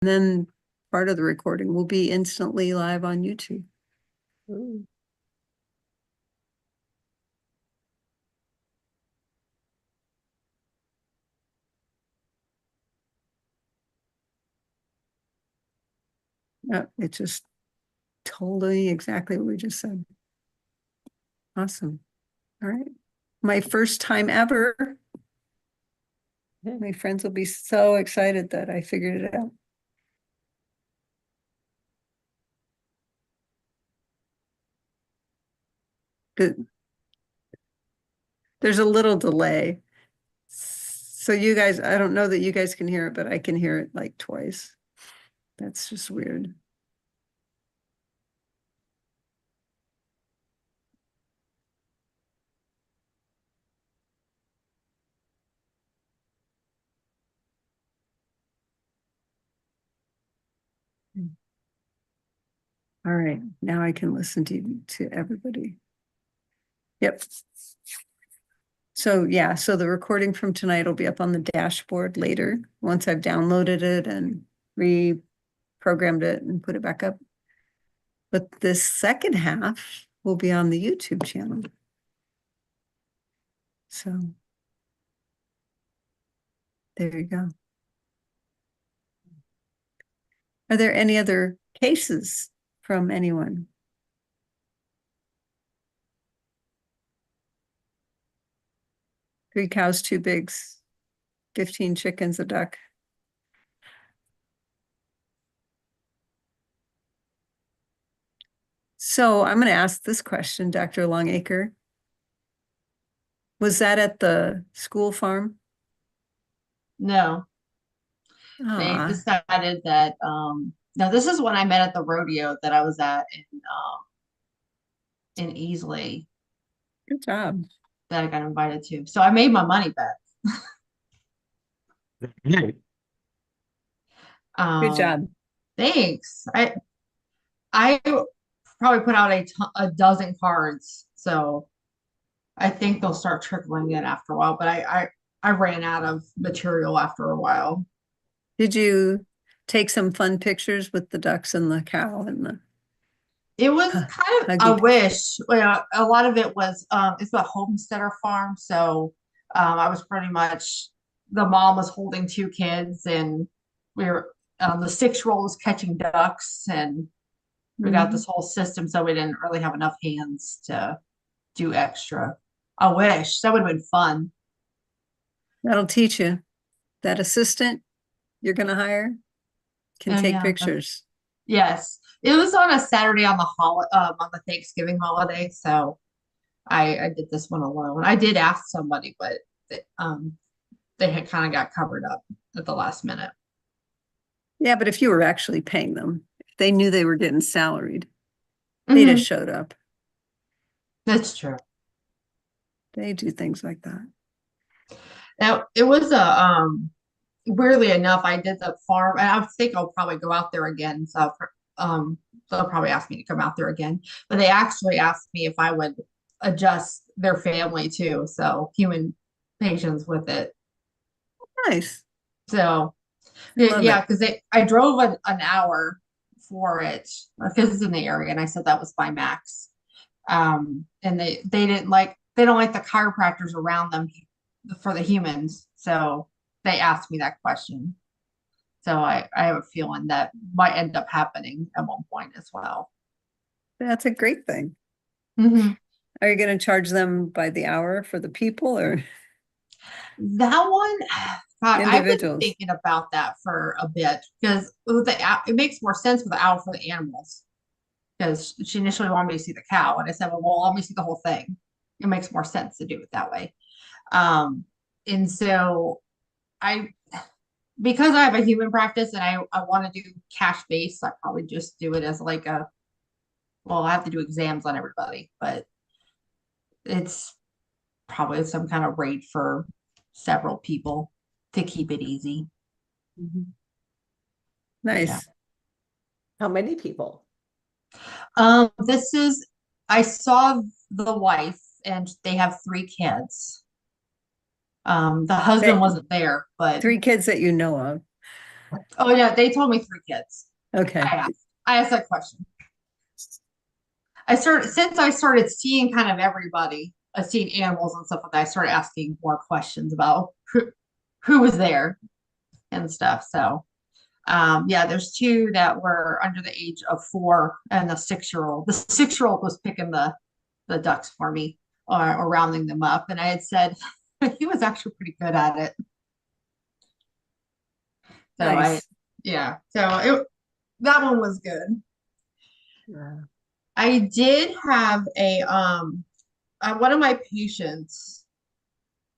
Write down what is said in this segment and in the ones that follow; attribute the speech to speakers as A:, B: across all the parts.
A: then part of the recording will be instantly live on YouTube.
B: Ooh.
A: It just told me exactly what we just said. Awesome. All right. My first time ever. My friends will be so excited that I figured it out. Good. There's a little delay. So you guys, I don't know that you guys can hear it, but I can hear it like twice. That's just weird. All right, now I can listen to everybody. Yep. So yeah, so the recording from tonight will be up on the dashboard later, once I've downloaded it and reprogrammed it and put it back up. But this second half will be on the YouTube channel. So there you go. Are there any other cases from anyone? Three cows, two pigs, 15 chickens, a duck. So I'm going to ask this question, Dr. Longacre. Was that at the school farm?
C: No, they
A: Ah,
C: decided that no, this is when I met at the rodeo that I was at in Easley
A: good job.
C: that I got invited to. So I made my money back.
A: Good
C: Um,
A: job.
C: Thanks. I probably put out a dozen cards, so I think they'll start trickling in after a while. But I ran out of material after a while.
A: Did you take some fun pictures with the ducks and the cow and the
C: It was kind of
A: huggy?
C: a wish. Well, a lot of it was it's a homesteader farm, so I was pretty much the mom was holding two kids, and we were the 6-year-old was catching ducks, and we got this whole system, so we didn't really have enough hands to do extra. I wish that would have been fun.
A: That'll teach you. That assistant you're going to hire can
C: Oh
A: take
C: yeah,
A: pictures.
C: yes. It was on a Saturday on the Thanksgiving holiday, so I did this one alone. I did ask somebody, but they had kind of got covered up at the last minute.
A: Yeah, but if you were actually paying them, if they knew they were getting salaried, they'd have showed up.
C: That's true.
A: They do things like that.
C: Now it was a weirdly enough, I did the farm, and I think I'll probably go out there again. So they'll probably ask me to come out there again. But they actually asked me if I would adjust their family too, so human patients with it.
A: Nice.
C: So
A: Love
C: yeah,
A: it.
C: because I drove an hour for it because it's in the area, and I said that was my max. And they don't like the chiropractors around them for the humans, so they asked me that question. So I have a feeling that might end up happening at one point as well.
A: That's a great thing.
C: Mm-hmm.
A: Are you going to charge them by the hour for the people or
C: That one, God, I've been
A: individuals?
C: thinking about that for a bit because it makes more sense with the owl for the animals. Because she initially wanted me to see the cow, and I said, "Well, let me see the whole thing. It makes more sense to do it that way." Um, and so I, because I have a human practice and I want to do cash based, I probably just do it as like well, I have to do exams on everybody, but it's probably some kind of rate for several people to keep it easy.
A: Mhm.
C: Yeah.
A: Nice.
B: How many people?
C: This is, I saw the wife and they have 3 kids. The husband
A: That
C: wasn't there, but
A: 3 kids that you know of.
C: Oh yeah, they told me 3 kids.
A: Okay,
C: I asked that question. Since I started seeing kind of everybody, seeing animals and stuff like that, I started asking more questions about who was there and stuff. So yeah, there's 2 that were under the age of 4 and the 6-year-old. The 6-year-old was picking the ducks for me or rounding them up. And I had said he was actually pretty good at it. So
A: nice.
C: yeah, so that one was good.
A: Yeah.
C: I did have one of my patients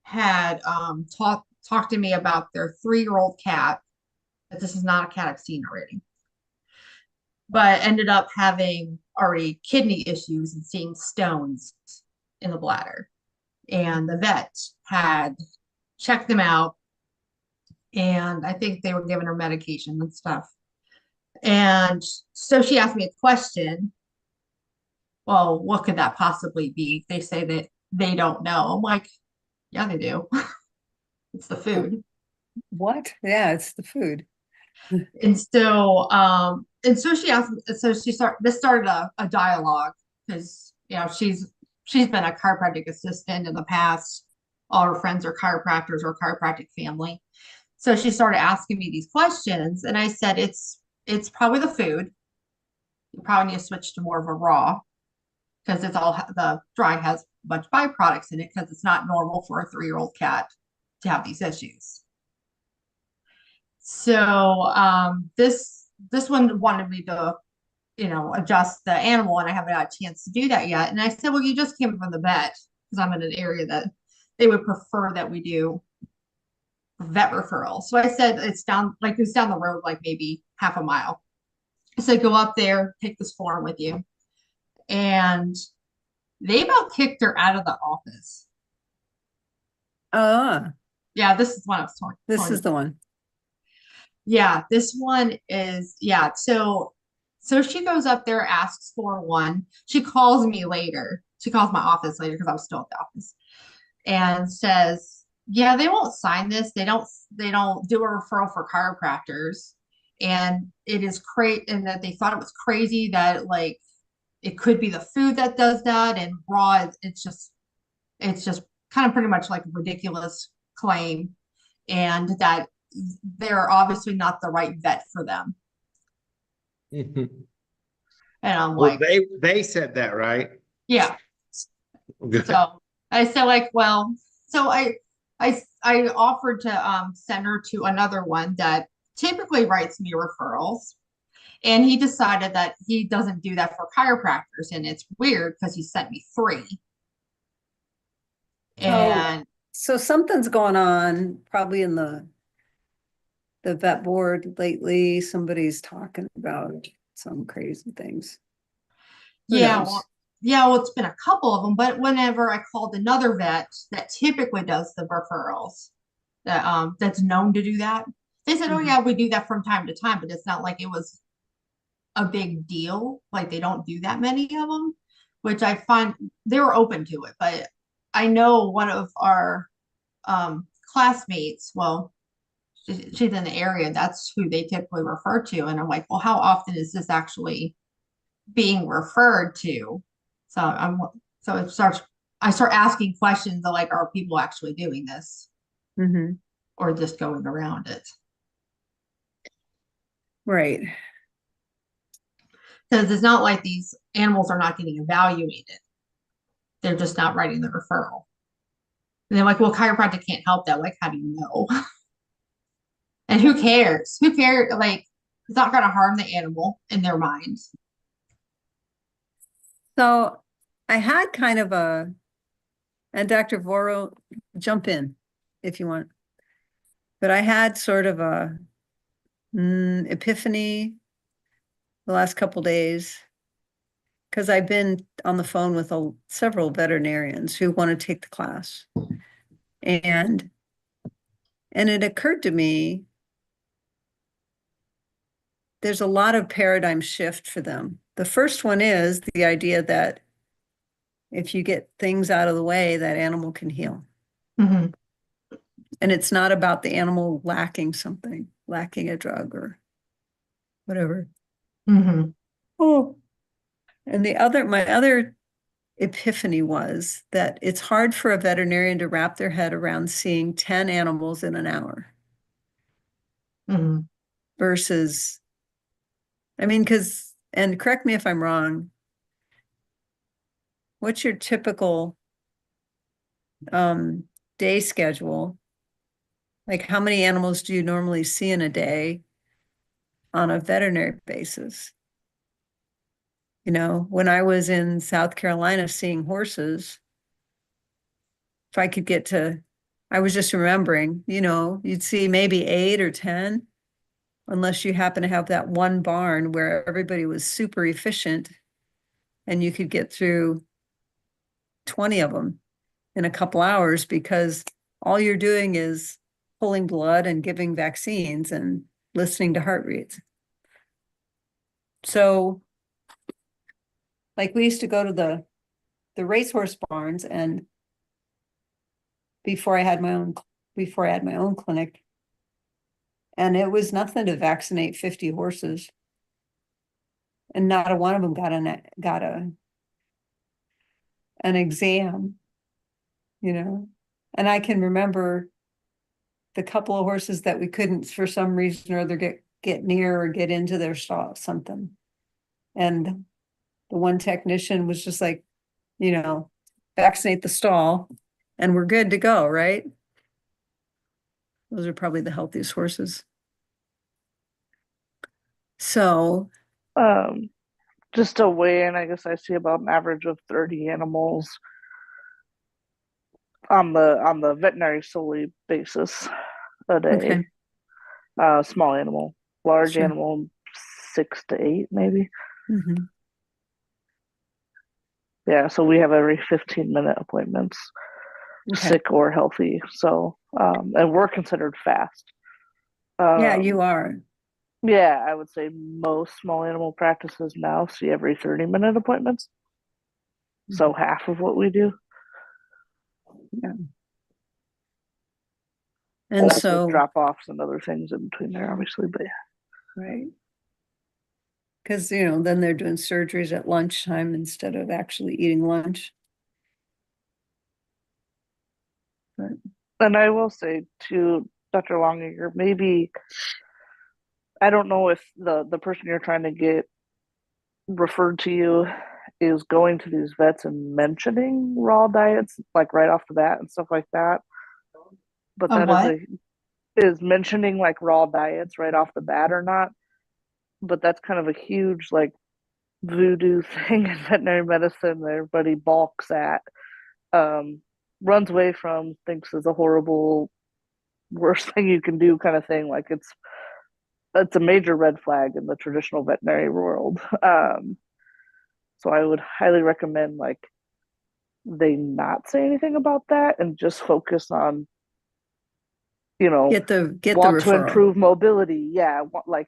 C: had talked to me about their 3-year-old cat. But this is not a cat I've seen already, but ended up having already kidney issues and seeing stones in the bladder. And the vet had checked them out, and I think they were giving her medication and stuff. And so she asked me a question. Well, what could that possibly be? They say that they don't know. I'm like, yeah, they do. It's the food.
A: What? Yeah, it's the food.
C: And so she asked me, so this started a dialogue because she's been a chiropractic assistant in the past. All her friends are chiropractors or chiropractic family. So she started asking me these questions, and I said it's probably the food. You probably need to switch to more of a raw because the dry has a bunch of byproducts in it because it's not normal for a 3-year-old cat to have these issues. So this one wanted me to, adjust the animal, and I haven't had a chance to do that yet. And I said, well, you just came from the vet because I'm in an area that they would prefer that we do vet referral. So I said it's down the road, like maybe half a mile. I said, go up there, take this form with you. And they about kicked her out of the office. Yeah, this is one I was talking.
A: This is the one.
C: Yeah, this one is, yeah. So she goes up there, asks for one. She calls me later. She calls my office later because I was still at the office and says, yeah, they won't sign this. They don't do a referral for chiropractors. And it is great. And that they thought it was crazy that like it could be the food that does that. And raw, it's just kind of pretty much like a ridiculous claim. And that they're obviously not the right vet for them. And I'm
D: Well,
C: like,
D: they said that, right?
C: yeah.
D: Good.
C: So I said, like, well, so I offered to send her to another one that typically writes me referrals. And he decided that he doesn't do that for chiropractors. And it's weird because he sent me 3. And
A: So something's going on probably in the vet board lately. Somebody's talking about some crazy things. Who
C: yeah,
A: knows?
C: well, it's been a couple of them, but whenever I called another vet that typically does the referrals, that's known to do that, they said, "Oh
A: Mhm.
C: yeah, we do that from time to time, but it's not like it was a big deal. Like they don't do that many of them," which I find they were open to it. But I know one of our classmates, well, she's in the area, that's who they typically refer to, and I'm like, well, how often is this actually being referred to? So I start asking questions of like, are people actually doing this
A: Mhm.
C: or just going around it?
A: Right.
C: Because it's not like these animals are not getting evaluated. They're just not writing the referral. And they're like, well, chiropractic can't help that. Like, how do you know? And who cares? Who cares? Like, it's not going to harm the animal in their minds.
A: So I had kind of and Dr. Voro, jump in if you want. But I had sort of a epiphany the last couple days because I've been on the phone with several veterinarians who want to take the class. And it occurred to me there's a lot of paradigm shift for them. The first one is the idea that if you get things out of the way, that animal can heal.
C: Mm-hmm.
A: And it's not about the animal lacking something, lacking a drug or whatever.
C: Mhm.
A: Oh. And my other epiphany was that it's hard for a veterinarian to wrap their head around seeing 10 animals in an hour
C: Mhm.
A: versus, I mean, and correct me if I'm wrong, what's your typical day schedule? Like how many animals do you normally see in a day on a veterinary basis? You know, when I was in South Carolina seeing horses, if I could get to, I was just remembering, you know, you'd see maybe 8 or 10, unless you happen to have that one barn where everybody was super efficient and you could get through 20 of them in a couple hours because all you're doing is pulling blood and giving vaccines and listening to heart rates. So like we used to go to the racehorse barns, and before I had my own clinic, and it was nothing to vaccinate 50 horses. And not a one of them got an exam, you know. And I can remember the couple of horses that we couldn't, for some reason or other, get near or get into their stall, something. And the one technician was just like, you know, vaccinate the stall and we're good to go, right? Those are probably the healthiest horses. So,
E: Just to weigh in, I guess I see about an average of 30 animals on the veterinary solely basis a day.
A: okay,
E: Small animal, large
A: Sure.
E: animal, 6 to 8 maybe.
A: mhm,
E: Yeah, so we have every 15-minute appointments,
A: okay.
E: sick or healthy. So, and we're considered fast.
A: Yeah,
E: Um,
A: you are.
E: Yeah, I would say most small animal practices now see every 30-minute appointments. So half of what we do.
A: And
E: Also
A: so,
E: drop-offs and other things in between there, obviously, but yeah.
A: right. Because, you know, then they're doing surgeries at lunchtime instead of actually eating lunch. But
E: And I will say to Dr. Longinger, maybe I don't know if the person you're trying to get referred to you is going to these vets and mentioning raw diets like right off the bat and stuff like that. But
C: A
E: that
C: what?
E: is mentioning like raw diets right off the bat or not. But that's kind of a huge like voodoo thing in veterinary medicine that everybody balks at, runs away from, thinks is a horrible, worst thing you can do kind of thing. Like it's a major red flag in the traditional veterinary world. So I would highly recommend like they not say anything about that and just focus on,
A: get the
E: want to
A: referral.
E: improve mobility. Yeah, like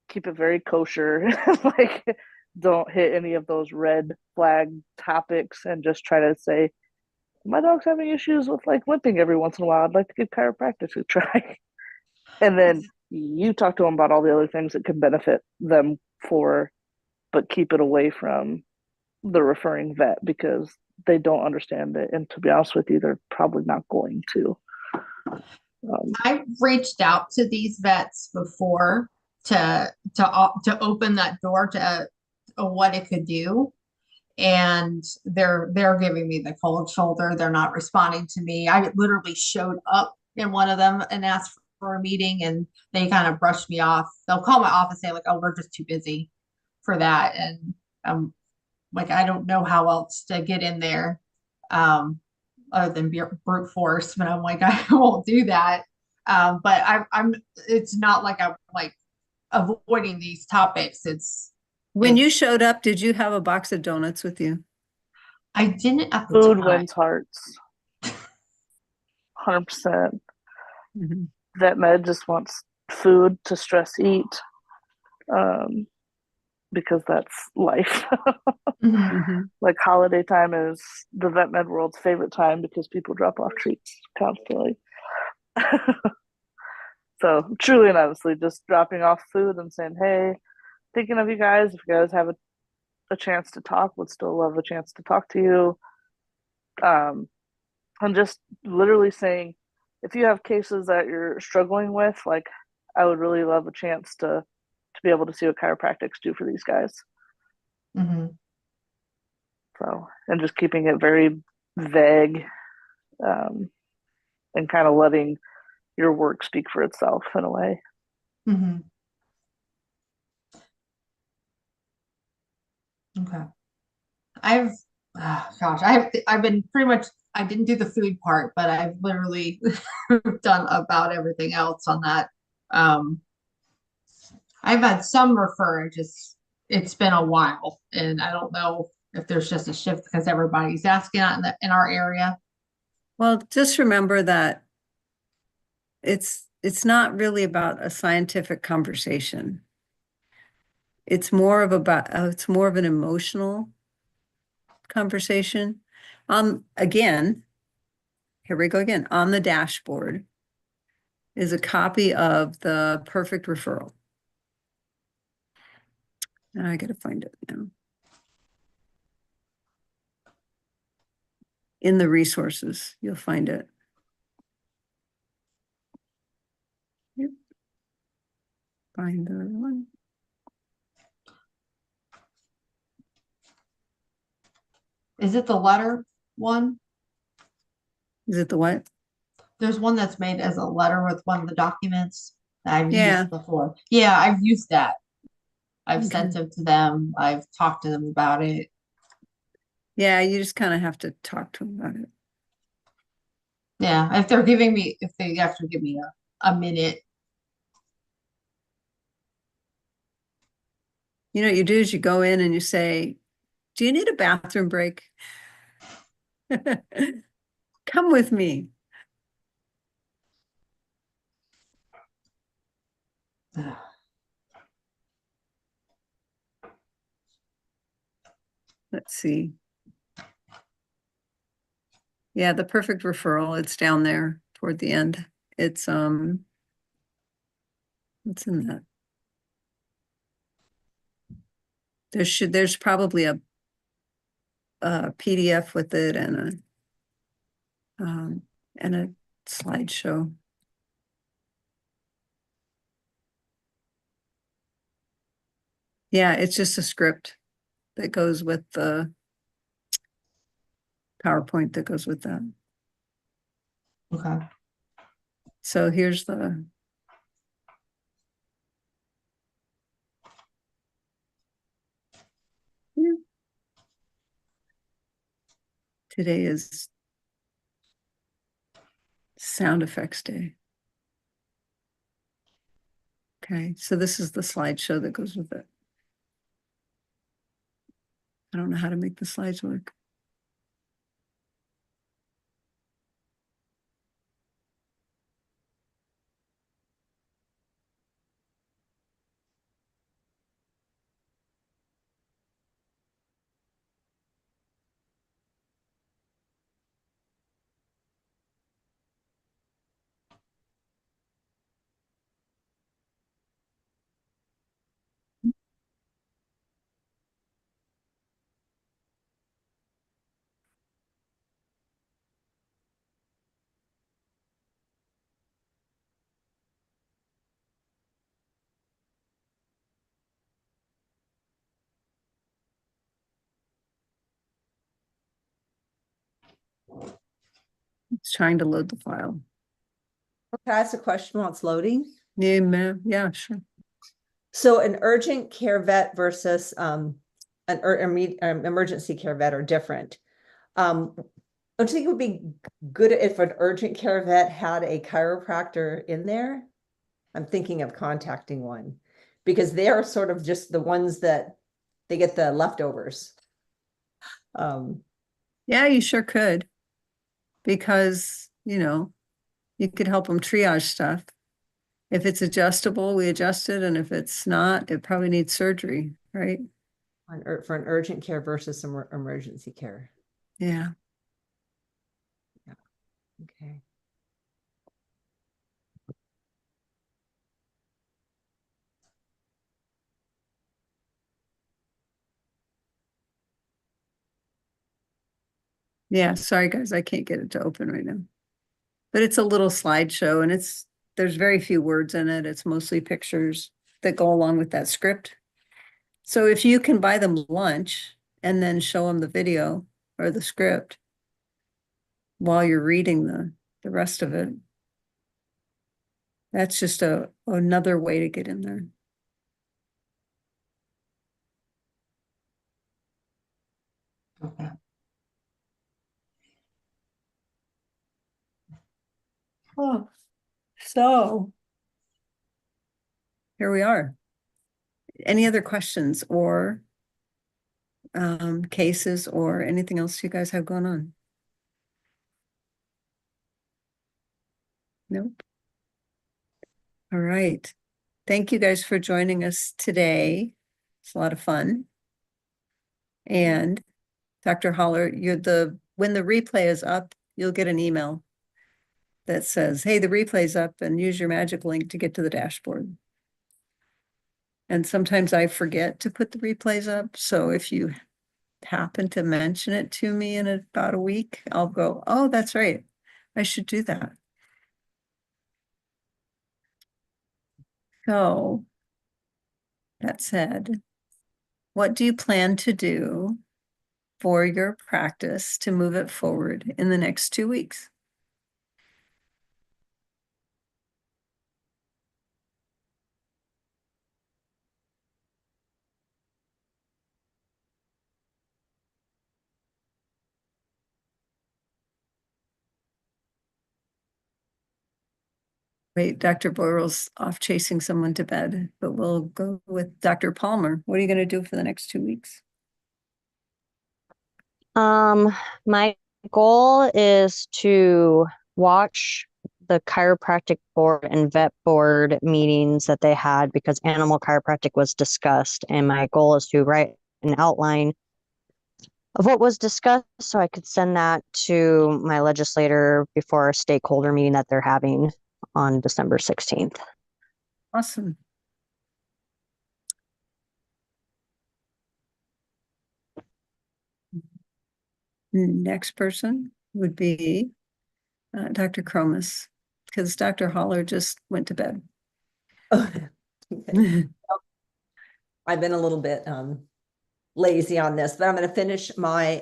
E: keep it very kosher. Like don't hit any of those red flag topics and just try to say, my dog's having issues with like limping every once in a while. I'd like to give chiropractic a try. And then you talk to them about all the other things that can benefit them but keep it away from the referring vet because they don't understand it. And to be honest with you, they're probably not going to.
C: I've reached out to these vets before to open that door to what it could do, and they're giving me the cold shoulder. They're not responding to me. I literally showed up in one of them and asked for a meeting, and they kind of brushed me off. They'll call my office and say like, "Oh, we're just too busy for that," and like I don't know how else to get in there. Other than brute force, but I'm like, I won't do that. But I'm, it's not like I'm like avoiding these topics.
A: When you
C: it's,
A: showed up, did you have a box of donuts with you?
C: I didn't at the
E: Food
C: time.
E: wins hearts. 100%.
A: Mhm.
E: Vet med just wants food to stress eat, because that's life.
C: Mhm.
A: Mhm.
E: Like holiday time is the vet med world's favorite time because people drop off treats constantly. So truly and honestly, just dropping off food and saying, "Hey, thinking of you guys. If you guys have a chance to talk, would still love a chance to talk to you." Um, and just literally saying, if you have cases that you're struggling with, like, I would really love a chance to be able to see what chiropractics do for these guys.
C: Hmm.
E: So, and just keeping it very vague, um, and kind of letting your work speak for itself in a way.
C: Hmm. Okay. I've, gosh, I've been pretty much, I didn't do the food part, but I've literally done about everything else on that. Um, I've had some refer, just, it's been a while, and I don't know if there's just a shift because everybody's asking out in our area.
A: Well, just remember that it's not really about a scientific conversation. It's more of it's more of an emotional conversation. Again, here we go again. On the dashboard is a copy of the perfect referral. And I gotta find it now. In the resources, you'll find it. Yep. Find the one.
C: Is it the letter one?
A: Is it the what?
C: There's one that's made as a letter with one of the documents that I've
A: Yeah.
C: used before. Yeah, I've used that. I've
A: Okay.
C: sent it to them. I've talked to them about it.
A: Yeah, you just kind of have to talk to them about it.
C: Yeah, if they're giving me, if they actually give me a minute.
A: You know what you do is you go in and you say, do you need a bathroom break? Come with me. Let's see. Yeah, the perfect referral, it's down there toward the end. It's what's in that? There's probably a PDF with it and a slideshow. Yeah, it's just a script that goes with the PowerPoint that goes with that.
C: Okay.
A: So here's the today is sound effects day. Okay, so this is the slideshow that goes with it. I don't know how to make the slides work. It's trying to load the file.
B: Can I ask a question while it's loading?
A: Yeah, yeah, sure.
B: So an urgent care vet versus emergency care vet are different. Don't you think it would be good if an urgent care vet had a chiropractor in there? I'm thinking of contacting one because they are sort of just the ones that they get the leftovers.
A: Yeah, you sure could. Because, you could help them triage stuff. If it's adjustable, we adjust it. And if it's not, it probably needs surgery, right?
B: For an urgent care versus some emergency care.
A: Yeah.
B: Okay.
A: Yeah, sorry guys, I can't get it to open right now. But it's a little slideshow and there's very few words in it. It's mostly pictures that go along with that script. So if you can buy them lunch and then show them the video or the script while you're reading the rest of it, that's just another way to get in there.
C: Okay.
A: Oh, so here we are. Any other questions or cases or anything else you guys have going on? Nope. All right. Thank you guys for joining us today. It's a lot of fun. And Dr. Holler, when the replay is up, you'll get an email that says, hey, the replay's up and use your magic link to get to the dashboard. And sometimes I forget to put the replays up. So if you happen to mention it to me in about a week, I'll go, oh, that's right. I should do that. So that said, what do you plan to do for your practice to move it forward in the next 2 weeks? Wait, Dr. Boyle's off chasing someone to bed, but we'll go with Dr. Palmer. What are you going to do for the next 2 weeks?
F: My goal is to watch the chiropractic board and vet board meetings that they had because animal chiropractic was discussed. And my goal is to write an outline of what was discussed so I could send that to my legislator before a stakeholder meeting that they're having on December 16th.
A: Awesome. Next person would be Dr. Cromus, because Dr. Holler just went to bed.
B: Okay. I've been a little bit lazy on this, but I'm going to finish my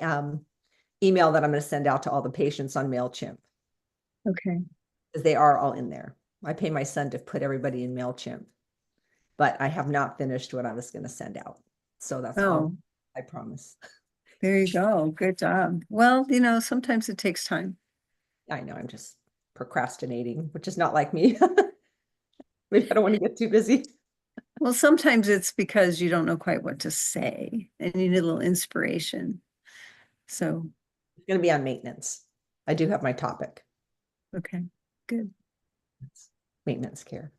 B: email that I'm going to send out to all the patients on MailChimp
A: Okay.
B: because they are all in there. I pay my son to put everybody in MailChimp, but I have not finished what I was going to send out. So that's all,
A: Oh,
B: I promise.
A: there you go. Good job. Well, sometimes it takes time.
B: I know I'm just procrastinating, which is not like me. Maybe I don't want to get too busy.
A: Well, sometimes it's because you don't know quite what to say and you need a little inspiration. So,
B: It's going to be on maintenance. I do have my topic.
A: okay, good.
B: It's maintenance care.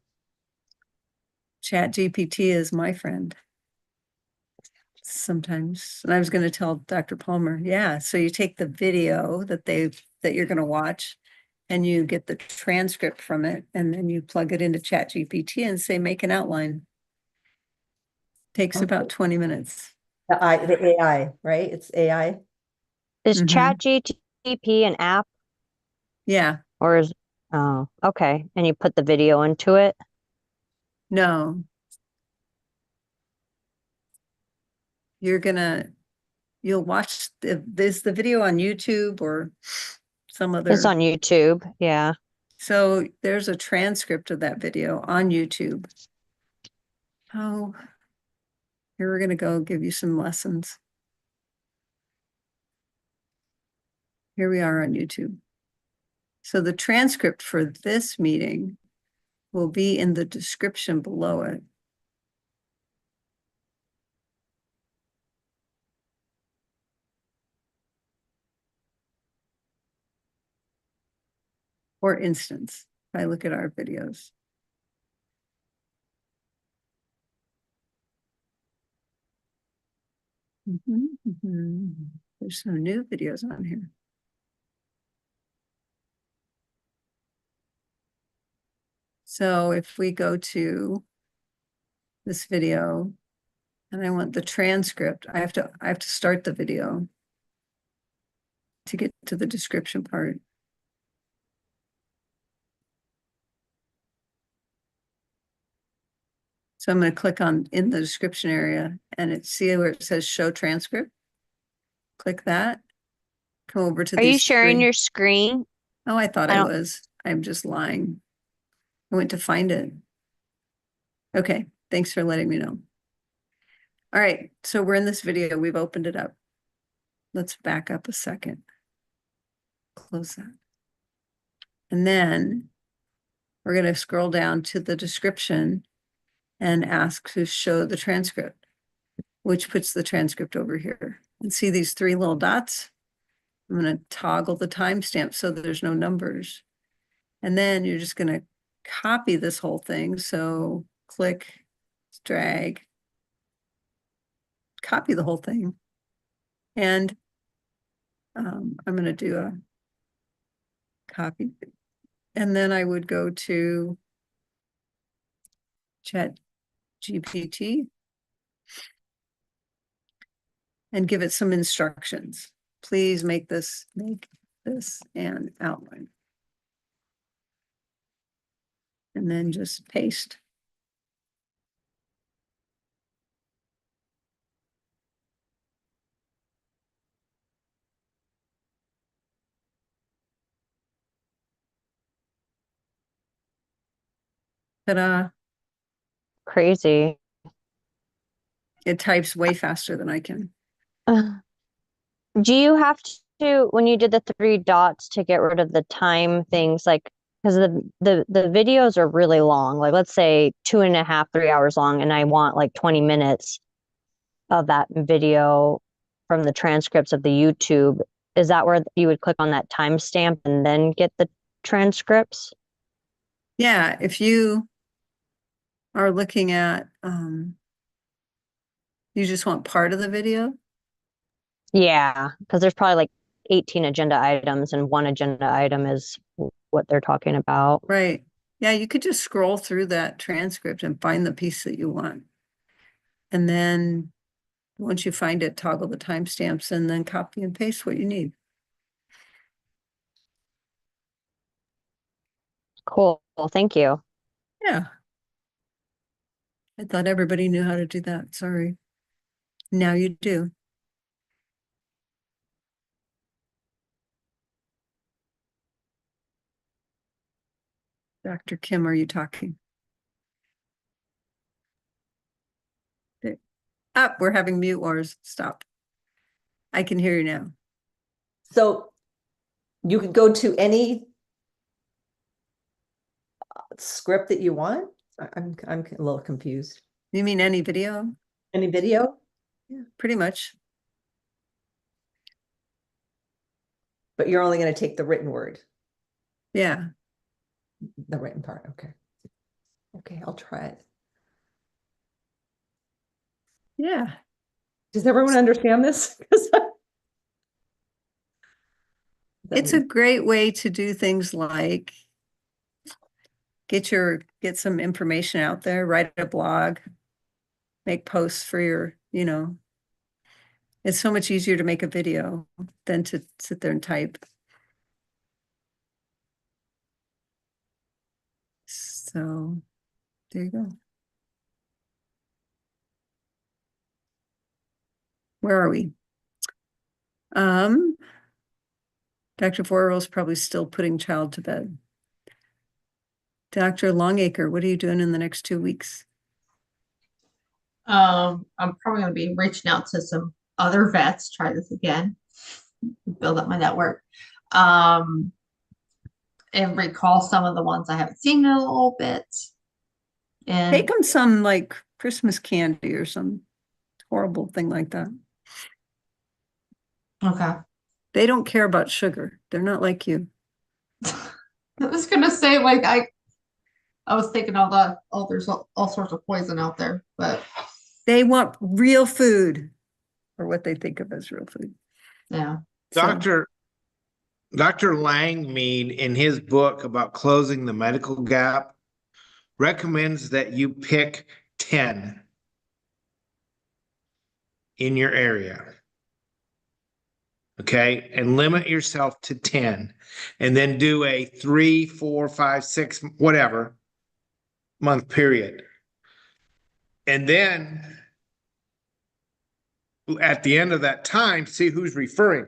A: Chat GPT is my friend. Sometimes, and I was going to tell Dr. Palmer, yeah, so you take the video that you're going to watch and you get the transcript from it and then you plug it into Chat GPT and say, make an outline. Takes
B: Okay.
A: about 20 minutes.
B: The AI, right? It's AI.
F: Is
A: Mhm.
F: ChatGPT an app
A: Yeah,
F: or is, oh, okay. And you put the video into it?
A: no. You'll watch there's the video on YouTube or some other.
F: It's on YouTube. Yeah.
A: So there's a transcript of that video on YouTube. Oh, here we're going to go give you some lessons. Here we are on YouTube. So the transcript for this meeting will be in the description below it. For instance, if I look at our videos. There's some new videos on here. So if we go to this video and I want the transcript, I have to start the video. to get to the description part. So I'm going to click on in the description area and see where it says show transcript. Click that. Come over to
F: Are you
A: these
F: sharing
A: three.
F: your screen?
A: Oh, I thought
F: I
A: I
F: don't-
A: was. I'm just lying. I went to find it. Okay, thanks for letting me know. All right, so we're in this video. We've opened it up. Let's back up a second. Close that. And then we're going to scroll down to the description and ask to show the transcript, which puts the transcript over here. And see these three little dots? I'm going to toggle the timestamp so that there's no numbers. And then you're just going to copy this whole thing. So click, drag, copy the whole thing. And I'm going to do a copy. And then I would go to ChatGPT and give it some instructions. Please make this and outline. And then just paste. Ta-da.
F: Crazy.
A: It types way faster than I can.
F: Do you have to, when you did the three dots to get rid of the time things, like, because the videos are really long, like let's say 2.5, 3 hours long, and I want like 20 minutes of that video from the transcripts of the YouTube. Is that where you would click on that timestamp and then get the transcripts?
A: Yeah, if you are looking at, you just want part of the video?
F: Yeah, because there's probably like 18 agenda items and one agenda item is what they're talking about.
A: Right. Yeah, you could just scroll through that transcript and find the piece that you want. And then once you find it, toggle the timestamps and then copy and paste what you need.
F: Cool. Thank you.
A: Yeah. I thought everybody knew how to do that. Sorry. Now you do. Dr. Kim, are you talking? Up, we're having mute wars. Stop. I can hear you now.
B: So you could go to any script that you want. I'm a little confused.
A: You mean any video?
B: Any video?
A: Yeah, pretty much.
B: But you're only going to take the written word,
A: Yeah.
B: the written part. Okay. Okay, I'll try it.
A: Yeah.
B: Does everyone understand this?
A: It's a great way to do things like get some information out there, write a blog, make posts for your, it's so much easier to make a video than to sit there and type. So there you go. Where are we? Dr. Forrell's probably still putting child to bed. Dr. Longacre, what are you doing in the next 2 weeks?
C: I'm probably going to be reaching out to some other vets, try this again, build up my network. And recall some of the ones I haven't seen in a little bit. And
A: Take them some like Christmas candy or some horrible thing like that.
C: okay.
A: They don't care about sugar. They're not like you.
C: I was gonna say, like, I was thinking there's all sorts of poison out there, but
A: They want real food, or what they think of as real food.
C: yeah.
A: So,
D: Dr. Langmead, in his book about closing the medical gap, recommends that you pick 10 in your area. Okay, and limit yourself to 10, and then do a 3, 4, 5, 6, whatever month period. And then at the end of that time, see who's referring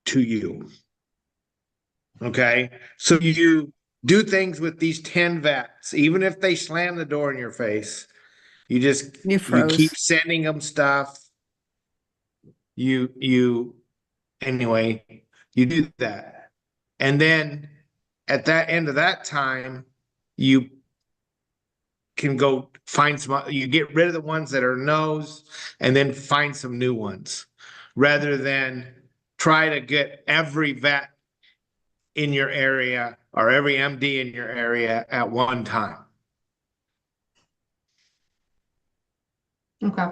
D: to you. Okay, so you do things with these 10 vets, even if they slam the door in your face. You
A: You froze.
D: keep sending them stuff. Anyway, you do that. And then at that end of that time, you can go find you get rid of the ones that are no's and then find some new ones rather than try to get every vet in your area or every MD in your area at one time.
C: Okay.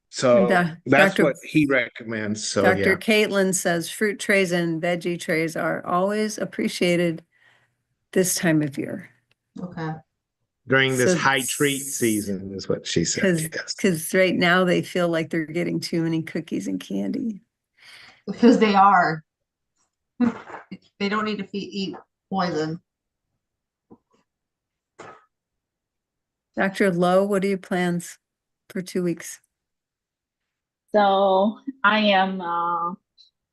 D: So
A: And,
D: that's
A: Dr.
D: what he recommends. So
A: Dr.
D: yeah.
A: Caitlin says fruit trays and veggie trays are always appreciated this time of year.
C: Okay.
D: During this
A: So
D: high treat season is what she said. Yes.
A: Because right now they feel like they're getting too many cookies and candy.
C: Because they are. They don't need to eat poison.
A: Dr. Lowe, what are your plans for 2 weeks?
G: So I am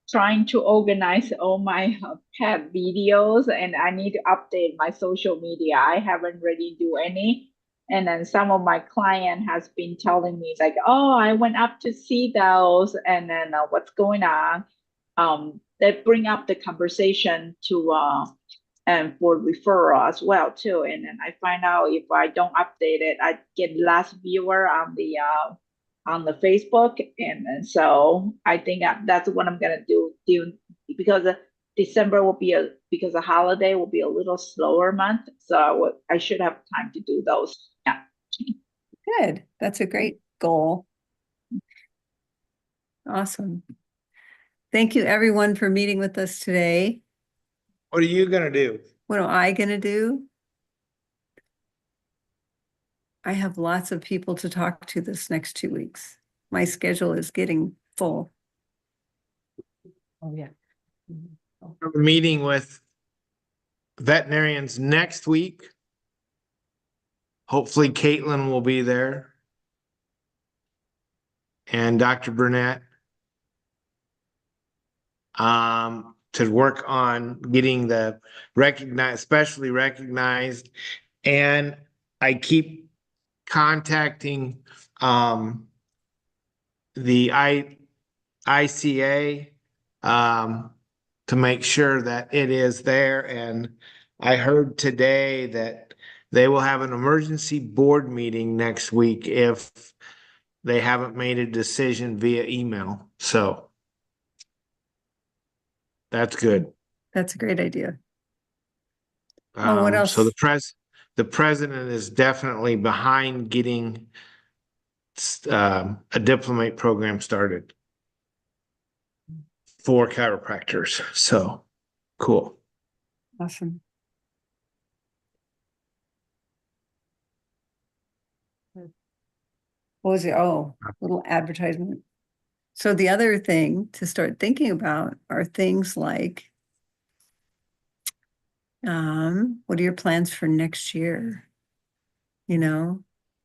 G: trying to organize all my pet videos, and I need to update my social media. I haven't really do any. And then some of my client has been telling me like, oh, I went up to see those, and then what's going on? They bring up the conversation to and for referral as well too. And then I find out if I don't update it, I get less viewer on the Facebook, and so I think that's what I'm gonna do because December will be because the holiday will be a little slower month, so I should have time to do those. Yeah.
A: Good. That's a great goal. Awesome. Thank you everyone for meeting with us today.
D: What are you gonna do?
A: What am I gonna do? I have lots of people to talk to this next 2 weeks. My schedule is getting full.
B: Oh, yeah.
D: We're meeting with veterinarians next week. Hopefully Caitlin will be there. And Dr. Burnett. To work on getting the especially recognized. And I keep contacting the ICA to make sure that it is there. And I heard today that they will have an emergency board meeting next week if they haven't made a decision via email. So that's good.
A: That's a great idea. Oh, what else?
D: So the president is definitely behind getting a diplomate program started for chiropractors. So cool.
A: Awesome. What was it? Oh, little advertisement. So the other thing to start thinking about are things like, what are your plans for next year? You know,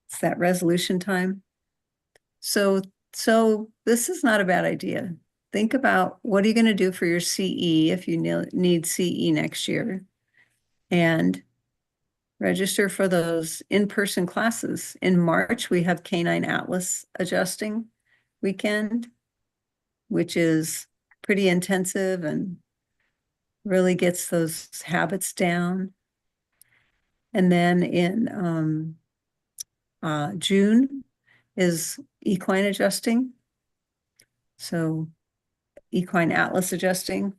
A: it's that resolution time. So this is not a bad idea. Think about what are you going to do for your CE if you need CE next year, and register for those in-person classes. In March, we have Canine Atlas adjusting weekend, which is pretty intensive and really gets those habits down. And then in June is equine adjusting. So equine Atlas adjusting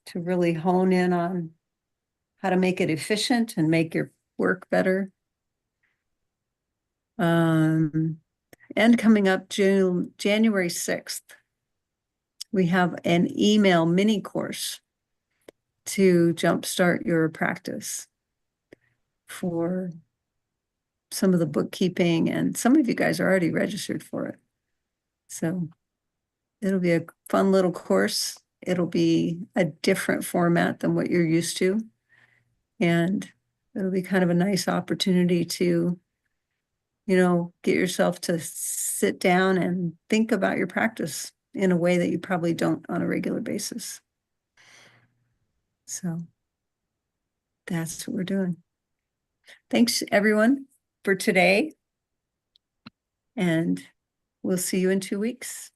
A: to really hone in on how to make it efficient and make your work better. And coming up January 6th, we have an email mini course to jumpstart your practice for some of the bookkeeping, and some of you guys are already registered for it. So it'll be a fun little course. It'll be a different format than what you're used to. And it'll be kind of a nice opportunity to, get yourself to sit down and think about your practice in a way that you probably don't on a regular basis. So that's what we're doing. Thanks, everyone, for today. And we'll see you in 2 weeks.